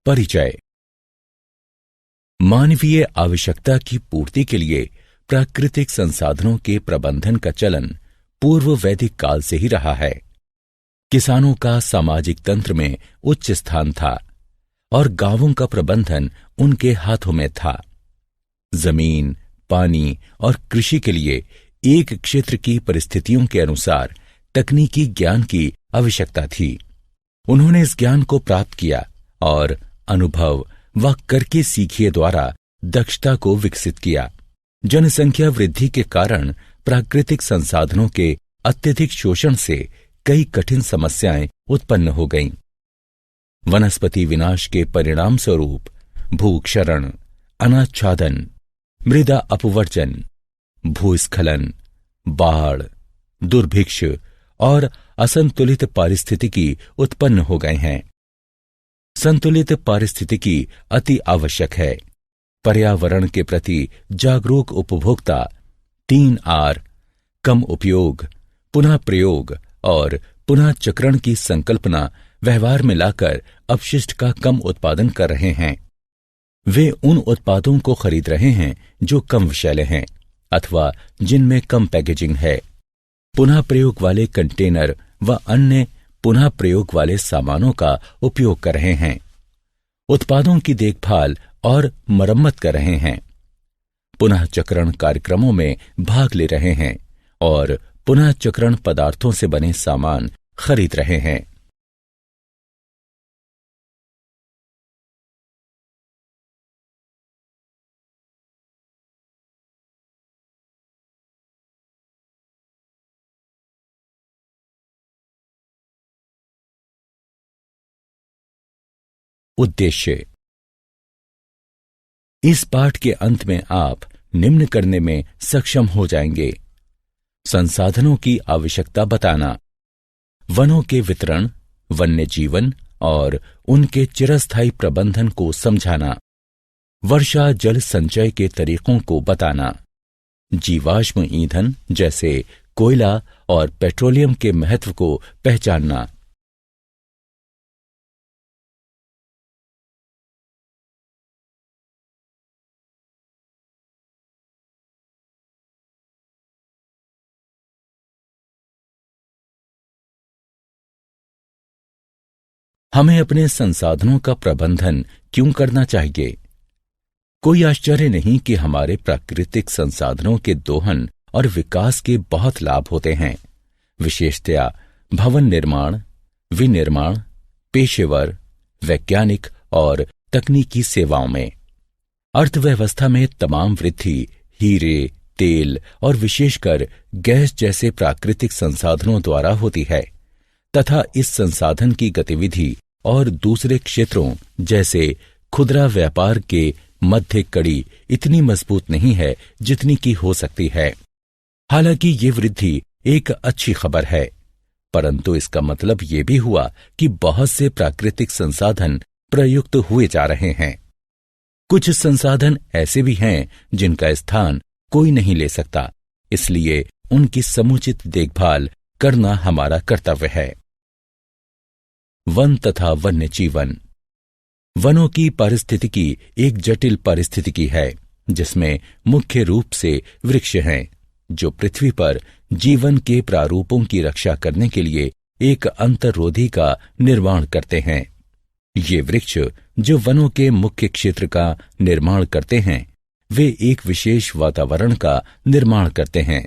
परिचय। मानवीय आवश्यकता की पूर्ति के लिए प्राकृतिक संसाधनों के प्रबंधन का चलन पूर्व वैदिक काल से ही रहा है। किसानों का सामाजिक तंत्र में उच्च स्थान था और गांवों का प्रबंधन उनके हाथों में था। जमीन, पानी और कृषि के लिए एक क्षेत्र की परिस्थितियों के अनुसार तकनीकी ज्ञान की आवश्यकता थी। उन्होंने इस ज्ञान को प्राप्त किया और अनुभव व करके सीखिए द्वारा दक्षता को विकसित किया। जनसंख्या वृद्धि के कारण प्राकृतिक संसाधनों के अत्यधिक शोषण से कई कठिन समस्याएं उत्पन्न हो गईं। वनस्पति विनाश के परिणाम स्वरूप भूक्षरण, अनाच्छादन, मृदा अपवर्जन, भूस्खलन, बाढ़, दुर्भिक्ष और असंतुलित पारिस्थितिकी उत्पन्न हो गए हैं। संतुलित पारिस्थितिकी अति आवश्यक है। पर्यावरण के प्रति जागरूक उपभोक्ता 3R कम उपयोग, पुनः प्रयोग और पुनः चक्रण की संकल्पना व्यवहार में लाकर अपशिष्ट का कम उत्पादन कर रहे हैं। वे उन उत्पादों को खरीद रहे हैं जो कम विषैले हैं अथवा जिनमें कम पैकेजिंग है। पुनः प्रयोग वाले कंटेनर व अन्य पुनः प्रयोग वाले सामानों का उपयोग कर रहे हैं। उत्पादों की देखभाल और मरम्मत कर रहे हैं। पुनः चक्रण कार्यक्रमों में भाग ले रहे हैं और पुनः चक्रण पदार्थों से बने सामान खरीद रहे हैं। उद्देश्य। इस पाठ के अंत में आप निम्न करने में सक्षम हो जाएंगे: संसाधनों की आवश्यकता बताना, वनों के वितरण, वन्य जीवन और उनके चिरस्थायी प्रबंधन को समझाना, वर्षा जल संचय के तरीकों को बताना, जीवाश्म ईंधन जैसे कोयला और पेट्रोलियम के महत्व को पहचानना। हमें अपने संसाधनों का प्रबंधन क्यों करना चाहिए? कोई आश्चर्य नहीं कि हमारे प्राकृतिक संसाधनों के दोहन और विकास के बहुत लाभ होते हैं, विशेषतया भवन निर्माण, विनिर्माण, पेशेवर, वैज्ञानिक और तकनीकी सेवाओं में। अर्थव्यवस्था में तमाम वृद्धि हीरे, तेल और विशेषकर गैस जैसे प्राकृतिक संसाधनों द्वारा होती है तथा इस संसाधन की गतिविधि और दूसरे क्षेत्रों जैसे खुदरा व्यापार के मध्य कड़ी इतनी मजबूत नहीं है जितनी की हो सकती है। हालांकि ये वृद्धि एक अच्छी खबर है, परंतु इसका मतलब ये भी हुआ कि बहुत से प्राकृतिक संसाधन प्रयुक्त हुए जा रहे हैं। कुछ संसाधन ऐसे भी हैं जिनका स्थान कोई नहीं ले सकता, इसलिए उनकी समुचित देखभाल करना हमारा कर्तव्य है। वन तथा वन्य जीवन। वनों की पारिस्थितिकी एक जटिल पारिस्थितिकी है जिसमें मुख्य रूप से वृक्ष हैं जो पृथ्वी पर जीवन के प्रारूपों की रक्षा करने के लिए एक अंतर्रोधी का निर्माण करते हैं। ये वृक्ष जो वनों के मुख्य क्षेत्र का निर्माण करते हैं, वे एक विशेष वातावरण का निर्माण करते हैं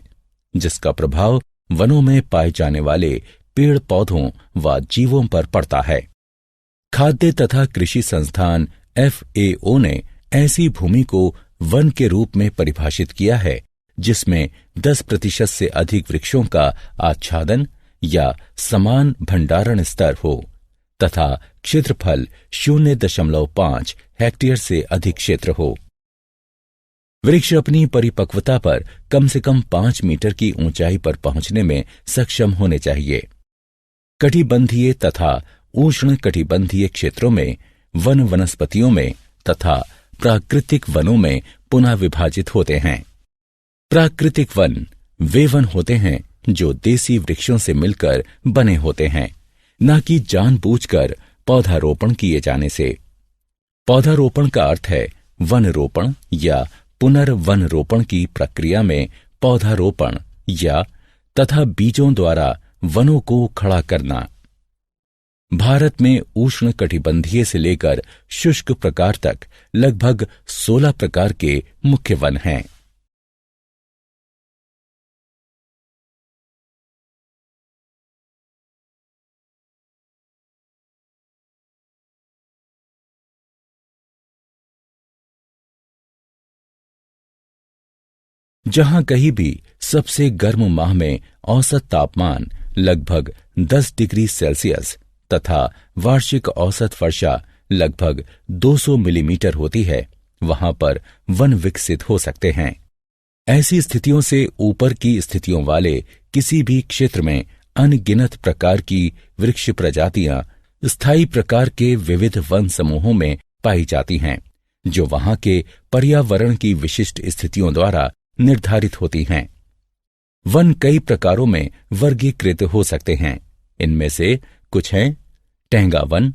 जिसका प्रभाव वनों में पाए जाने वाले पेड़ पौधों व जीवों पर पड़ता है। खाद्य तथा कृषि संस्थान FAO ने ऐसी भूमि को वन के रूप में परिभाषित किया है जिसमें 10% से अधिक वृक्षों का आच्छादन या समान भंडारण स्तर हो तथा क्षेत्रफल 0.5 हेक्टेयर से अधिक क्षेत्र हो। वृक्ष अपनी परिपक्वता पर कम से कम 5 मीटर की ऊंचाई पर पहुंचने में सक्षम होने चाहिए। कटिबंधीय तथा उष्ण कटिबंधीय क्षेत्रों में वन वनस्पतियों में तथा प्राकृतिक वनों में पुनः विभाजित होते हैं। प्राकृतिक वन वे वन होते हैं जो देसी वृक्षों से मिलकर बने होते हैं, न कि जानबूझकर पौधारोपण किए जाने से। पौधारोपण का अर्थ है वन रोपण या पुनर्वन रोपण की प्रक्रिया में पौधारोपण या तथा बीजों द्वारा वनों को खड़ा करना। भारत में उष्ण कटिबंधीय से लेकर शुष्क प्रकार तक लगभग 16 प्रकार के मुख्य वन हैं। जहां कहीं भी सबसे गर्म माह में औसत तापमान लगभग 10 डिग्री सेल्सियस तथा वार्षिक औसत वर्षा लगभग 200 मिलीमीटर होती है, वहां पर वन विकसित हो सकते हैं। ऐसी स्थितियों से ऊपर की स्थितियों वाले किसी भी क्षेत्र में अनगिनत प्रकार की वृक्ष प्रजातियां स्थायी प्रकार के विविध वन समूहों में पाई जाती हैं, जो वहां के पर्यावरण की विशिष्ट स्थितियों द्वारा निर्धारित होती हैं। वन कई प्रकारों में वर्गीकृत हो सकते हैं। इनमें से कुछ हैं टेंगा वन,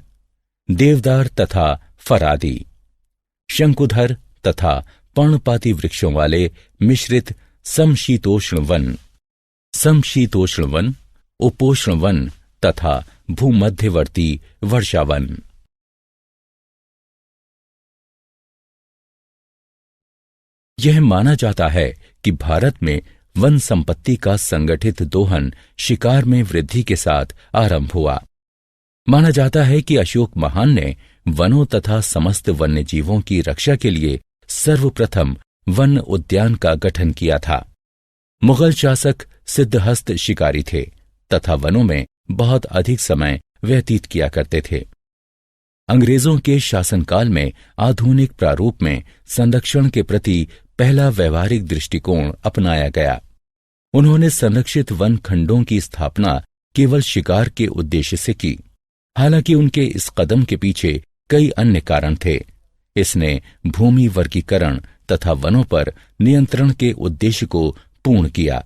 देवदार तथा फरादी, शंकुधर तथा पर्णपाती वृक्षों वाले मिश्रित समशीतोष्ण वन, उपोष्ण वन तथा भूमध्यवर्ती वर्षावन। यह माना जाता है कि भारत में वन संपत्ति का संगठित दोहन शिकार में वृद्धि के साथ आरंभ हुआ। माना जाता है कि अशोक महान ने वनों तथा समस्त वन्य जीवों की रक्षा के लिए सर्वप्रथम वन उद्यान का गठन किया था। मुगल शासक सिद्धहस्त शिकारी थे तथा वनों में बहुत अधिक समय व्यतीत किया करते थे। अंग्रेजों के शासनकाल में आधुनिक प्रारूप में संरक्षण के प्रति पहला व्यवहारिक दृष्टिकोण अपनाया गया। उन्होंने संरक्षित वन खंडों की स्थापना केवल शिकार के उद्देश्य से की। हालांकि उनके इस कदम के पीछे कई अन्य कारण थे। इसने भूमि वर्गीकरण तथा वनों पर नियंत्रण के उद्देश्य को पूर्ण किया।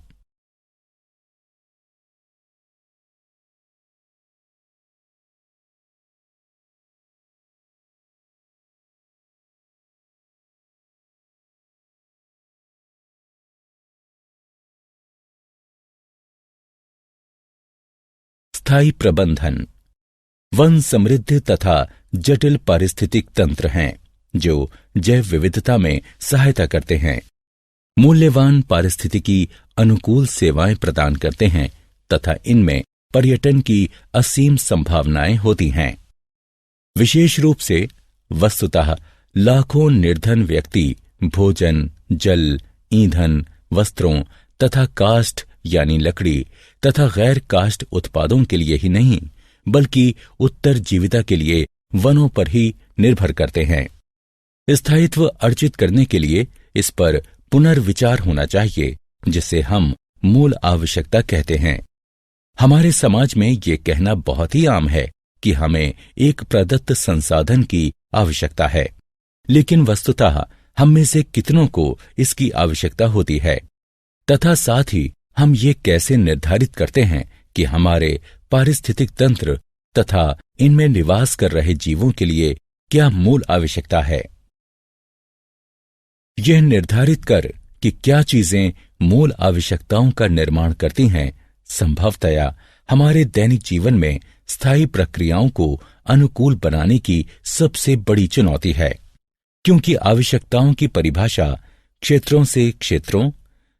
स्थायी प्रबंधन। वन समृद्ध तथा जटिल पारिस्थितिक तंत्र हैं जो जैव विविधता में सहायता करते हैं, मूल्यवान पारिस्थितिकी अनुकूल सेवाएं प्रदान करते हैं तथा इनमें पर्यटन की असीम संभावनाएं होती हैं। विशेष रूप से वस्तुतः लाखों निर्धन व्यक्ति भोजन, जल, ईंधन, वस्त्रों तथा काष्ठ यानी लकड़ी तथा गैर काष्ठ उत्पादों के लिए ही नहीं बल्कि उत्तर जीविता के लिए वनों पर ही निर्भर करते हैं। स्थायित्व अर्जित करने के लिए इस पर पुनर्विचार होना चाहिए, जिसे हम मूल आवश्यकता कहते हैं। हमारे समाज में ये कहना बहुत ही आम है कि हमें एक प्रदत्त संसाधन की आवश्यकता है, लेकिन वस्तुतः हम में से कितनों को इसकी आवश्यकता होती है तथा साथ ही हम ये कैसे निर्धारित करते हैं कि हमारे पारिस्थितिक तंत्र तथा इनमें निवास कर रहे जीवों के लिए क्या मूल आवश्यकता है। यह निर्धारित कर कि क्या चीजें मूल आवश्यकताओं का निर्माण करती हैं, संभवतया हमारे दैनिक जीवन में स्थायी प्रक्रियाओं को अनुकूल बनाने की सबसे बड़ी चुनौती है, क्योंकि आवश्यकताओं की परिभाषा क्षेत्रों से क्षेत्रों,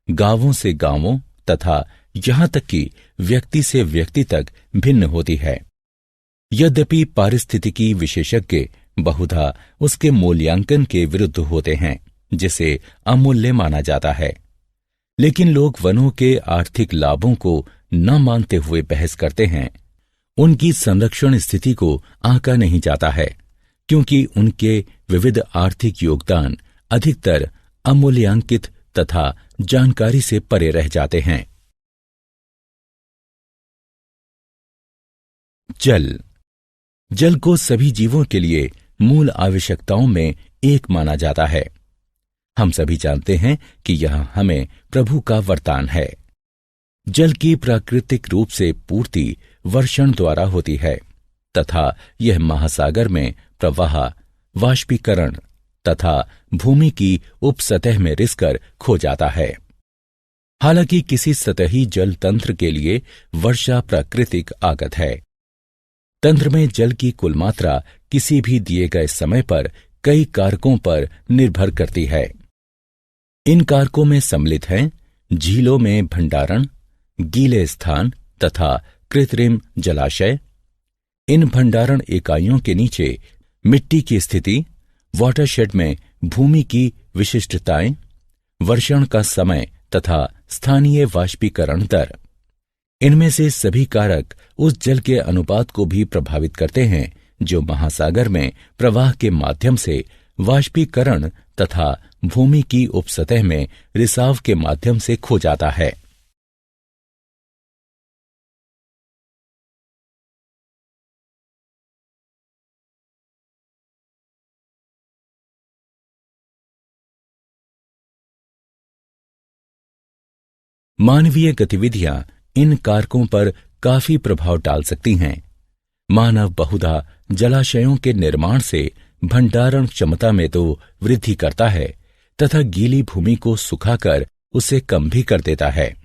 गांवों से गांवों तथा यहां तक कि व्यक्ति से व्यक्ति तक भिन्न होती है। यद्यपि पारिस्थितिकी विशेषज्ञ बहुधा उसके मूल्यांकन के विरुद्ध होते हैं, जिसे अमूल्य माना जाता है, लेकिन लोग वनों के आर्थिक लाभों को न मानते हुए बहस करते हैं। उनकी संरक्षण स्थिति को आंका नहीं जाता है, क्योंकि उनके विविध आर्थिक योगदान अधिकतर अमूल्यांकित तथा जानकारी से परे रह जाते हैं। जल को सभी जीवों के लिए मूल आवश्यकताओं में एक माना जाता है। हम सभी जानते हैं कि यह हमें प्रभु का वरदान है। जल की प्राकृतिक रूप से पूर्ति वर्षण द्वारा होती है तथा यह महासागर में प्रवाह वाष्पीकरण तथा भूमि की उपसतह में रिसकर खो जाता है। हालांकि किसी सतही जल तंत्र के लिए वर्षा प्राकृतिक आगत है। तंत्र में जल की कुल मात्रा किसी भी दिए गए समय पर कई कारकों पर निर्भर करती है। इन कारकों में सम्मिलित हैं झीलों में भंडारण, गीले स्थान तथा कृत्रिम जलाशय। इन भंडारण इकाइयों के नीचे मिट्टी की स्थिति, वाटरशेड में भूमि की विशिष्टताएं, वर्षण का समय तथा स्थानीय वाष्पीकरण दर। इनमें से सभी कारक उस जल के अनुपात को भी प्रभावित करते हैं जो महासागर में प्रवाह के माध्यम से वाष्पीकरण तथा भूमि की उपसतह में रिसाव के माध्यम से खो जाता है। मानवीय गतिविधियां इन कारकों पर काफी प्रभाव डाल सकती हैं। मानव बहुधा जलाशयों के निर्माण से भंडारण क्षमता में तो वृद्धि करता है तथा गीली भूमि को सुखाकर उसे कम भी कर देता है।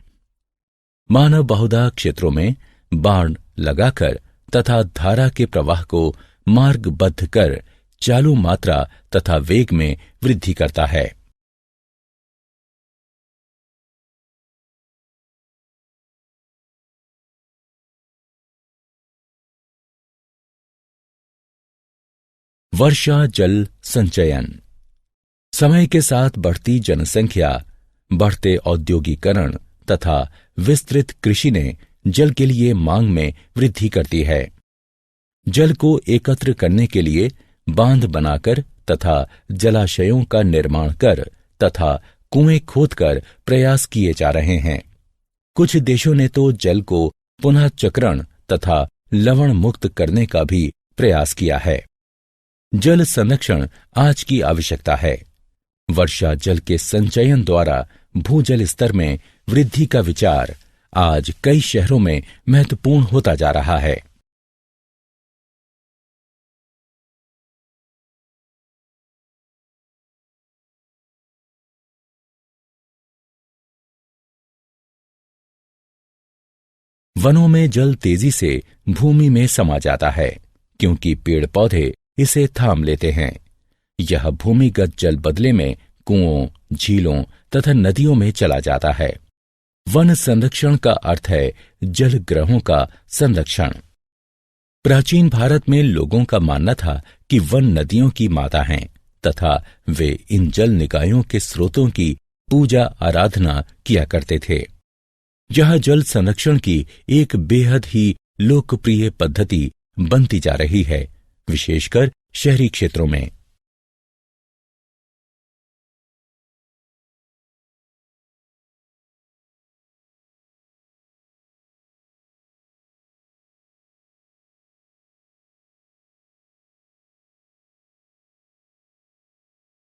मानव बहुधा क्षेत्रों में बाड़ लगाकर तथा धारा के प्रवाह को मार्गबद्ध कर चालू मात्रा तथा वेग में वृद्धि करता है। वर्षा जल संचयन। समय के साथ बढ़ती जनसंख्या, बढ़ते औद्योगिकरण तथा विस्तृत कृषि ने जल के लिए मांग में वृद्धि करती है। जल को एकत्र करने के लिए बांध बनाकर तथा जलाशयों का निर्माण कर तथा कुएं खोदकर प्रयास किए जा रहे हैं। कुछ देशों ने तो जल को पुनः चक्रण तथा लवण मुक्त करने का भी प्रयास किया है। जल संरक्षण आज की आवश्यकता है। वर्षा जल के संचयन द्वारा भूजल स्तर में वृद्धि का विचार आज कई शहरों में महत्वपूर्ण होता जा रहा है। वनों में जल तेजी से भूमि में समा जाता है क्योंकि पेड़ पौधे इसे थाम लेते हैं। यह भूमिगत जल बदले में कुओं, झीलों तथा नदियों में चला जाता है। वन संरक्षण का अर्थ है जल ग्रहों का संरक्षण। प्राचीन भारत में लोगों का मानना था कि वन नदियों की माता हैं तथा वे इन जल निकायों के स्रोतों की पूजा आराधना किया करते थे। यह जल संरक्षण की एक बेहद ही लोकप्रिय पद्धति बनती जा रही है, विशेषकर शहरी क्षेत्रों में।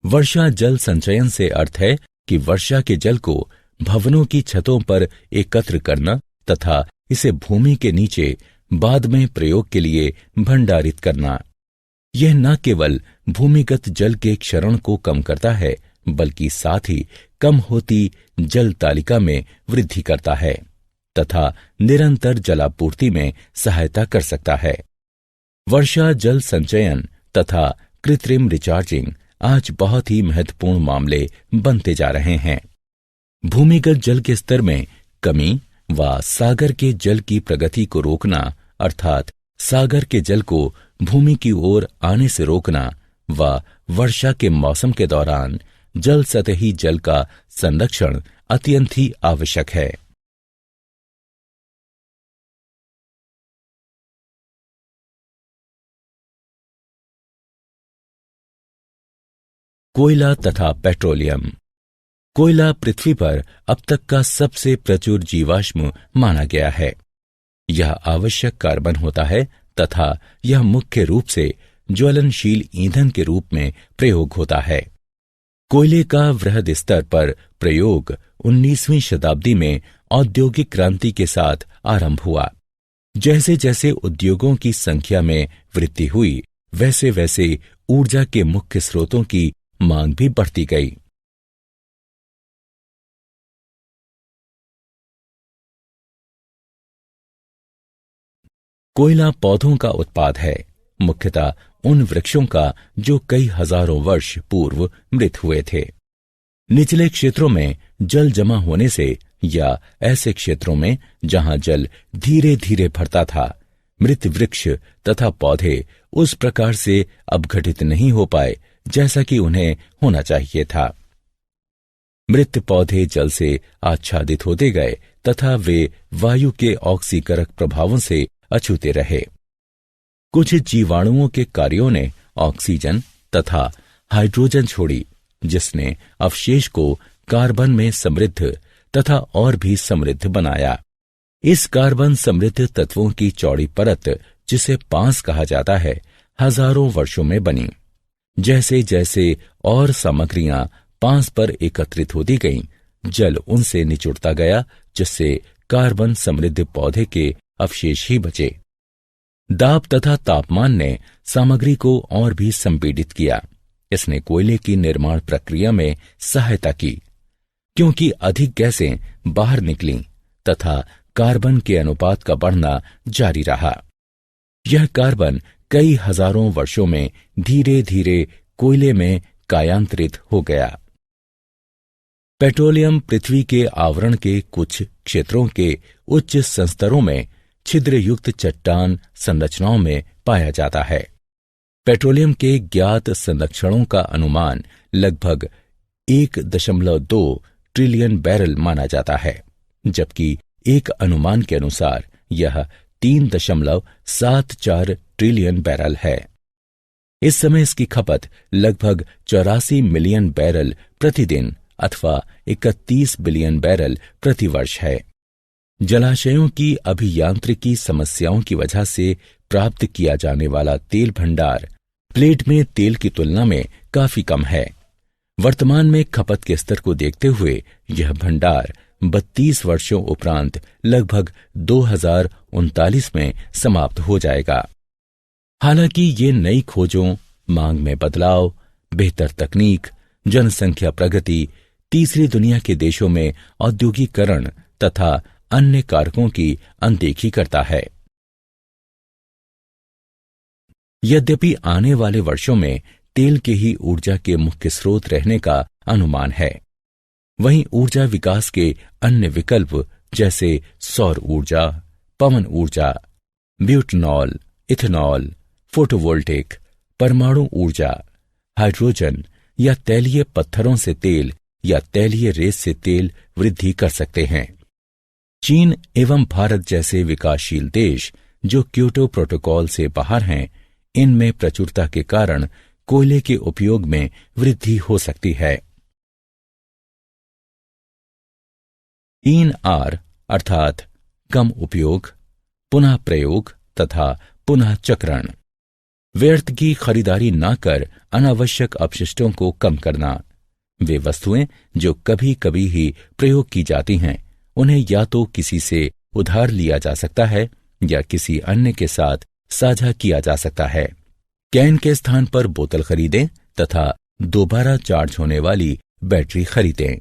वर्षा जल संचयन से अर्थ है कि वर्षा के जल को भवनों की छतों पर एकत्र करना तथा इसे भूमि के नीचे बाद में प्रयोग के लिए भंडारित करना। यह न केवल भूमिगत जल के क्षरण को कम करता है बल्कि साथ ही कम होती जल तालिका में वृद्धि करता है तथा निरंतर जलापूर्ति में सहायता कर सकता है। वर्षा जल संचयन तथा कृत्रिम रिचार्जिंग आज बहुत ही महत्वपूर्ण मामले बनते जा रहे हैं। भूमिगत जल के स्तर में कमी व सागर के जल की प्रगति को रोकना अर्थात सागर के जल को भूमि की ओर आने से रोकना व वर्षा के मौसम के दौरान जल सतही जल का संरक्षण अत्यंत ही आवश्यक है। कोयला तथा पेट्रोलियम। कोयला पृथ्वी पर अब तक का सबसे प्रचुर जीवाश्म माना गया है। यह आवश्यक कार्बन होता है तथा यह मुख्य रूप से ज्वलनशील ईंधन के रूप में प्रयोग होता है। कोयले का वृहद स्तर पर प्रयोग 19वीं शताब्दी में औद्योगिक क्रांति के साथ आरंभ हुआ। जैसे जैसे उद्योगों की संख्या में वृद्धि हुई, वैसे वैसे ऊर्जा के मुख्य स्रोतों की मांग भी बढ़ती गई। कोयला पौधों का उत्पाद है, मुख्यतः उन वृक्षों का जो कई हजारों वर्ष पूर्व मृत हुए थे। निचले क्षेत्रों में जल जमा होने से या ऐसे क्षेत्रों में जहां जल धीरे धीरे भरता था, मृत वृक्ष तथा पौधे उस प्रकार से अपघटित नहीं हो पाए जैसा कि उन्हें होना चाहिए था। मृत पौधे जल से आच्छादित होते गए तथा वे वायु के ऑक्सीकरक प्रभावों से अछूते रहे। कुछ जीवाणुओं के कार्यों ने ऑक्सीजन तथा हाइड्रोजन छोड़ी, जिसने अवशेष को कार्बन में समृद्ध तथा और भी समृद्ध बनाया। इस कार्बन समृद्ध तत्वों की चौड़ी परत, जिसे पांस कहा जाता है, हजारों वर्षों में बनी। जैसे जैसे और सामग्रियां पांस पर एकत्रित होती गईं, जल उनसे निचुड़ता गया, जिससे कार्बन समृद्ध पौधे के अवशेष ही बचे। दाब तथा तापमान ने सामग्री को और भी संपीड़ित किया। इसने कोयले की निर्माण प्रक्रिया में सहायता की, क्योंकि अधिक गैसें बाहर निकलीं तथा कार्बन के अनुपात का बढ़ना जारी रहा। यह कार्बन कई हजारों वर्षों में धीरे धीरे कोयले में कायांतरित हो गया। पेट्रोलियम पृथ्वी के आवरण के कुछ क्षेत्रों के उच्च संस्तरों में छिद्रयुक्त चट्टान संरचनाओं में पाया जाता है। पेट्रोलियम के ज्ञात संरक्षणों का अनुमान लगभग 1.2 ट्रिलियन बैरल माना जाता है, जबकि एक अनुमान के अनुसार यह 3.74 ट्रिलियन बैरल है। इस समय इसकी खपत लगभग 84 मिलियन बैरल प्रतिदिन अथवा 31 बिलियन बैरल प्रतिवर्ष है। जलाशयों की अभियांत्रिकी समस्याओं की वजह से प्राप्त किया जाने वाला तेल भंडार प्लेट में तेल की तुलना में काफी कम है। वर्तमान में खपत के स्तर को देखते हुए यह भंडार 32 वर्षों उपरांत लगभग 2039 में समाप्त हो जाएगा। हालांकि ये नई खोजों, मांग में बदलाव, बेहतर तकनीक, जनसंख्या प्रगति, तीसरी दुनिया के देशों में औद्योगिकरण तथा अन्य कारकों की अनदेखी करता है। यद्यपि आने वाले वर्षों में तेल के ही ऊर्जा के मुख्य स्रोत रहने का अनुमान है, वहीं ऊर्जा विकास के अन्य विकल्प जैसे सौर ऊर्जा, पवन ऊर्जा, ब्यूटेनॉल, इथेनॉल, फोटोवोल्टिक, परमाणु ऊर्जा, हाइड्रोजन या तैलीय पत्थरों से तेल या तैलीय रेत से तेल वृद्धि कर सकते हैं। चीन एवं भारत जैसे विकासशील देश जो क्योटो प्रोटोकॉल से बाहर हैं, इनमें प्रचुरता के कारण कोयले के उपयोग में वृद्धि हो सकती है। 3R अर्थात कम उपयोग, पुनः प्रयोग तथा पुनः चक्रण। व्यर्थ की खरीदारी न कर अनावश्यक अपशिष्टों को कम करना। वे वस्तुएं जो कभी कभी ही प्रयोग की जाती हैं, उन्हें या तो किसी से उधार लिया जा सकता है या किसी अन्य के साथ साझा किया जा सकता है। कैन के स्थान पर बोतल खरीदें तथा दोबारा चार्ज होने वाली बैटरी खरीदें।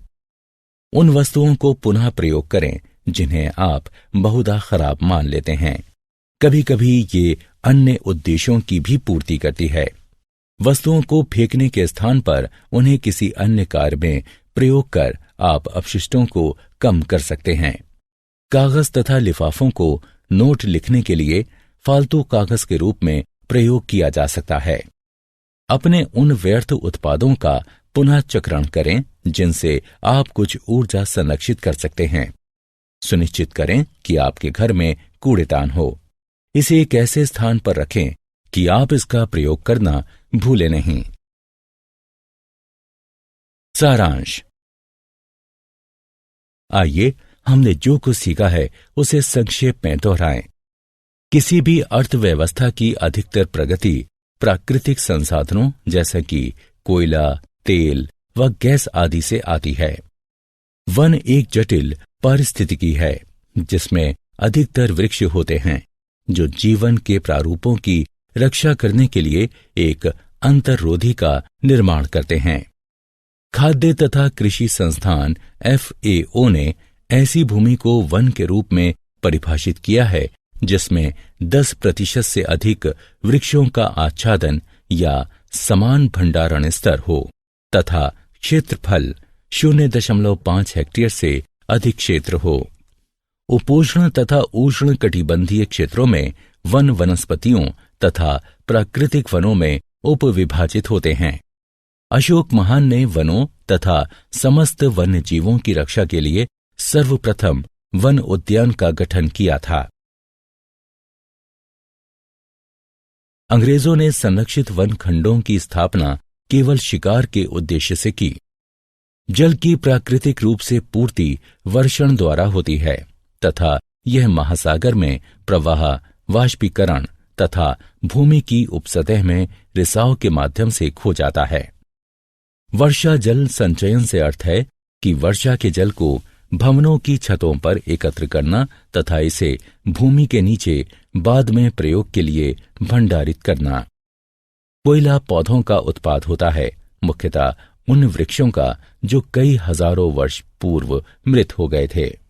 उन वस्तुओं को पुनः प्रयोग करें जिन्हें आप बहुधा खराब मान लेते हैं। कभी कभी ये अन्य उद्देश्यों की भी पूर्ति करती है। वस्तुओं को फेंकने के स्थान पर उन्हें किसी अन्य कार्य में प्रयोग कर आप अपशिष्टों को कम कर सकते हैं। कागज तथा लिफाफों को नोट लिखने के लिए फालतू कागज के रूप में प्रयोग किया जा सकता है। अपने उन व्यर्थ उत्पादों का पुनः चक्रण करें जिनसे आप कुछ ऊर्जा संरक्षित कर सकते हैं। सुनिश्चित करें कि आपके घर में कूड़ेदान हो। इसे एक ऐसे स्थान पर रखें कि आप इसका प्रयोग करना भूलें नहीं। सारांश। आइए हमने जो कुछ सीखा है उसे संक्षेप में दोहराएं। किसी भी अर्थव्यवस्था की अधिकतर प्रगति प्राकृतिक संसाधनों जैसे कि कोयला, तेल व गैस आदि से आती है। वन एक जटिल पारिस्थितिकी है जिसमें अधिकतर वृक्ष होते हैं जो जीवन के प्रारूपों की रक्षा करने के लिए एक अंतर्रोधी का निर्माण करते हैं। खाद्य तथा कृषि संस्थान FAO ने ऐसी भूमि को वन के रूप में परिभाषित किया है जिसमें 10% से अधिक वृक्षों का आच्छादन या समान भंडारण स्तर हो तथा क्षेत्रफल 0.5 हेक्टेयर से अधिक क्षेत्र हो। उपोष्ण तथा उष्ण कटिबंधीय क्षेत्रों में वन वनस्पतियों तथा प्राकृतिक वनों में उपविभाजित होते हैं। अशोक महान ने वनों तथा समस्त वन्य जीवों की रक्षा के लिए सर्वप्रथम वन उद्यान का गठन किया था। अंग्रेजों ने संरक्षित वन खंडों की स्थापना केवल शिकार के उद्देश्य से की। जल की प्राकृतिक रूप से पूर्ति वर्षण द्वारा होती है तथा यह महासागर में प्रवाह, वाष्पीकरण तथा भूमि की उपसतह में रिसाव के माध्यम से खो जाता है। वर्षा जल संचयन से अर्थ है कि वर्षा के जल को भवनों की छतों पर एकत्र करना तथा इसे भूमि के नीचे बाद में प्रयोग के लिए भंडारित करना। कोयला पौधों का उत्पाद होता है, मुख्यतः उन वृक्षों का जो कई हजारों वर्ष पूर्व मृत हो गए थे।